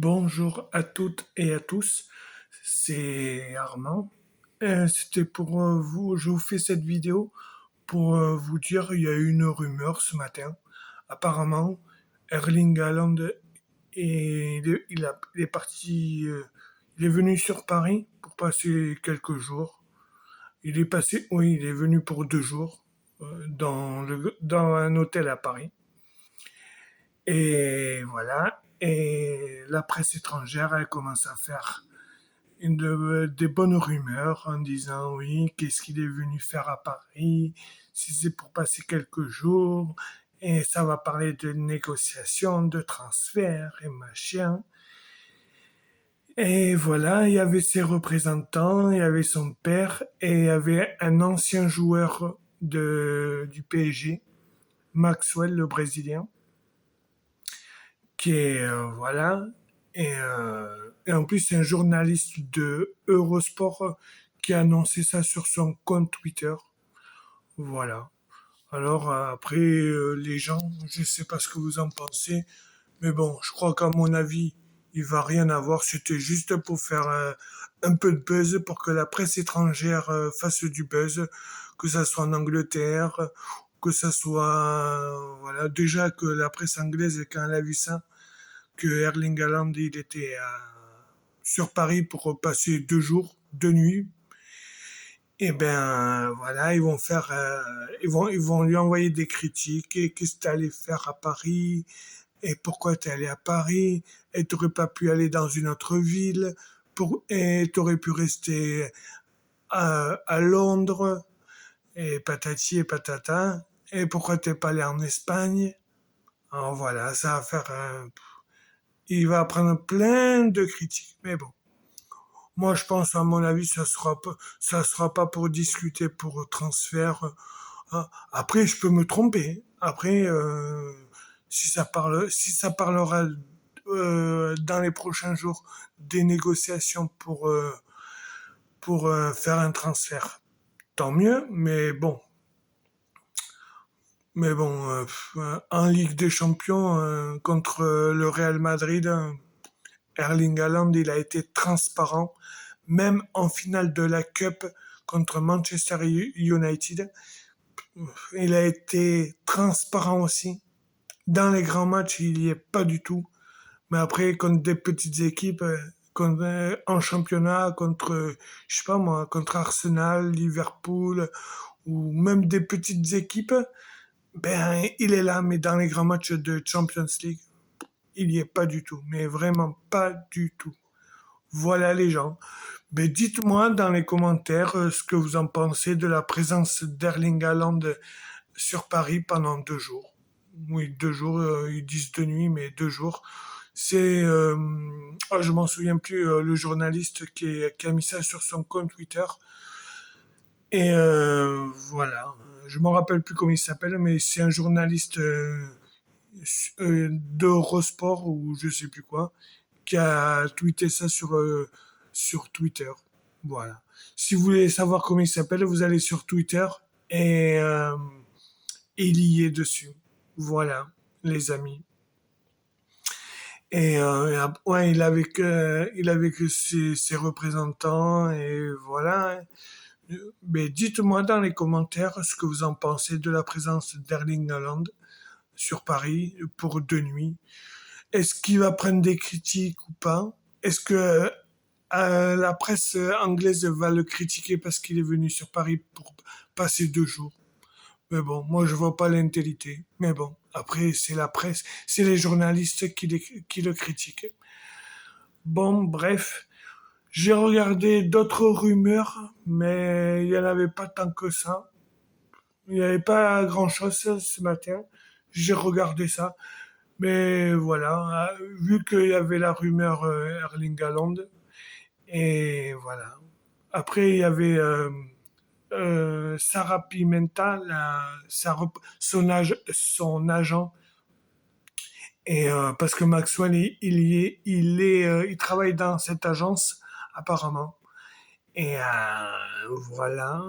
Bonjour à toutes et à tous, c'est Armand. C'était pour vous, je vous fais cette vidéo pour vous dire, il y a eu une rumeur ce matin. Apparemment, Erling Haaland il est parti, il est venu sur Paris pour passer quelques jours. Oui, il est venu pour 2 jours dans un hôtel à Paris. Et voilà. Et la presse étrangère, elle commence à faire des bonnes rumeurs en disant oui, qu'est-ce qu'il est venu faire à Paris, si c'est pour passer quelques jours, et ça va parler de négociations, de transferts et machin. Et voilà, il y avait ses représentants, il y avait son père, et il y avait un ancien joueur du PSG, Maxwell, le Brésilien, qui est, voilà, et en plus c'est un journaliste de Eurosport qui a annoncé ça sur son compte Twitter. Voilà. Alors après les gens, je sais pas ce que vous en pensez, mais bon, je crois qu'à mon avis, il va rien avoir. C'était juste pour faire un peu de buzz, pour que la presse étrangère fasse du buzz, que ça soit en Angleterre, que ça soit voilà, déjà que la presse anglaise quand elle a vu ça, que Erling Haaland il était sur Paris pour passer 2 jours, 2 nuits. Et ben voilà, ils vont lui envoyer des critiques. Et qu'est-ce que tu allais faire à Paris? Et pourquoi tu es allé à Paris? Et tu n'aurais pas pu aller dans une autre ville? Et tu aurais pu rester à Londres? Et patati et patata. Et pourquoi t'es pas allé en Espagne? Alors voilà, ça va faire il va prendre plein de critiques. Mais bon, moi je pense à mon avis ça sera pas pour discuter pour transfert. Après je peux me tromper. Après si ça parlera dans les prochains jours des négociations pour faire un transfert, tant mieux. Mais bon, en Ligue des Champions contre le Real Madrid. Erling Haaland, il a été transparent, même en finale de la Cup contre Manchester United. Il a été transparent aussi. Dans les grands matchs, il y est pas du tout. Mais après, contre des petites équipes, en championnat, je sais pas moi, contre Arsenal, Liverpool, ou même des petites équipes, ben, il est là. Mais dans les grands matchs de Champions League, il y est pas du tout. Mais vraiment pas du tout. Voilà les gens. Ben, dites-moi dans les commentaires ce que vous en pensez de la présence d'Erling Haaland sur Paris pendant 2 jours. Oui, 2 jours, ils disent 2 nuits, mais 2 jours. Je m'en souviens plus, le journaliste qui a mis ça sur son compte Twitter. Et voilà, je me rappelle plus comment il s'appelle, mais c'est un journaliste d'Eurosport ou je sais plus quoi, qui a tweeté ça sur Twitter. Voilà. Si vous voulez savoir comment il s'appelle, vous allez sur Twitter et il y est dessus. Voilà, les amis. Et ouais, il avait que ses représentants et voilà. Mais dites-moi dans les commentaires ce que vous en pensez de la présence d'Erling Haaland sur Paris pour 2 nuits. Est-ce qu'il va prendre des critiques ou pas? Est-ce que la presse anglaise va le critiquer parce qu'il est venu sur Paris pour passer 2 jours? Mais bon, moi je vois pas l'intelligence. Mais bon, après c'est la presse, c'est les journalistes qui le critiquent. Bon, bref, j'ai regardé d'autres rumeurs, mais il y en avait pas tant que ça. Il n'y avait pas grand-chose ce matin. J'ai regardé ça. Mais voilà, vu qu'il y avait la rumeur Erling Haaland, et voilà. Après, il y avait Sarah Pimenta, son agent, et parce que Maxwell, il travaille dans cette agence apparemment. Et voilà.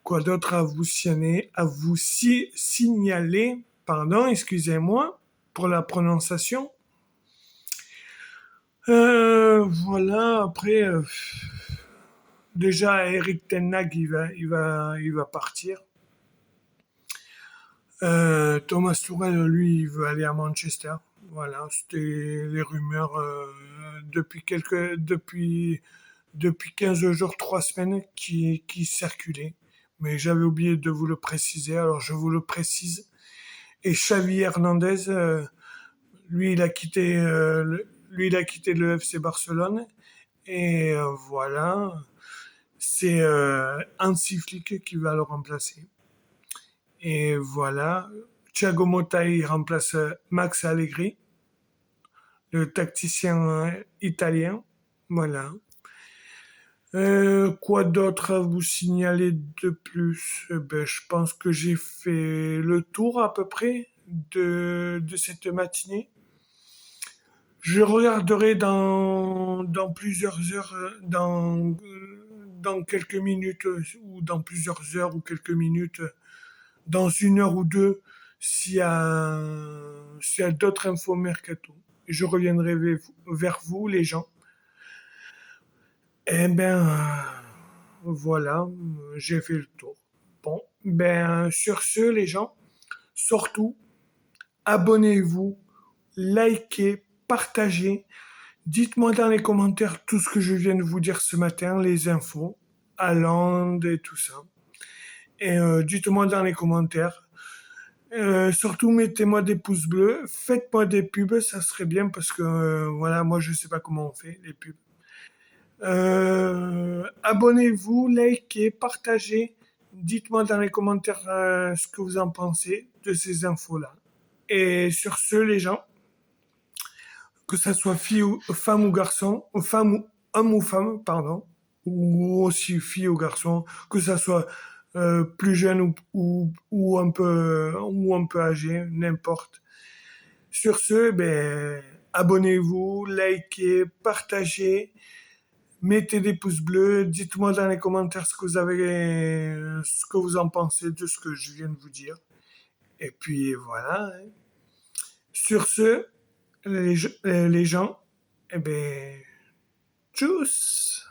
Quoi d'autre signaler, pardon, excusez-moi pour la prononciation. Voilà, après, déjà, Eric Ten Hag, il va partir. Thomas Tuchel, lui, il veut aller à Manchester. Voilà, c'était les rumeurs depuis 15 jours, 3 semaines qui circulaient. Mais j'avais oublié de vous le préciser, alors je vous le précise. Et Xavi Hernandez, lui, il a quitté le FC Barcelone. Et voilà, c'est Hansi Flick qui va le remplacer. Et voilà, Thiago Motta il remplace Max Allegri, le tacticien italien. Voilà. Quoi d'autre à vous signaler de plus? Ben, je pense que j'ai fait le tour à peu près de cette matinée. Je regarderai dans plusieurs heures, dans quelques minutes, ou dans plusieurs heures ou quelques minutes, dans une heure ou deux, s'il y a d'autres infos mercato. Je reviendrai vers vous, les gens. Eh ben, voilà, j'ai fait le tour. Bon, ben, sur ce, les gens, surtout, abonnez-vous, likez, partagez. Dites-moi dans les commentaires tout ce que je viens de vous dire ce matin, les infos, Haaland et tout ça. Et dites-moi dans les commentaires. Surtout, mettez-moi des pouces bleus, faites-moi des pubs, ça serait bien parce que voilà, moi je sais pas comment on fait les pubs. Abonnez-vous, likez, partagez. Dites-moi dans les commentaires ce que vous en pensez de ces infos-là. Et sur ce, les gens, que ça soit femme ou garçon, homme ou femme, pardon, ou aussi fille ou garçon, que ça soit plus jeune ou un peu âgé, n'importe. Sur ce, ben, abonnez-vous, likez, partagez, mettez des pouces bleus, dites-moi dans les commentaires ce que vous en pensez de ce que je viens de vous dire. Et puis voilà, hein. Sur ce, les gens, eh ben, tchuss!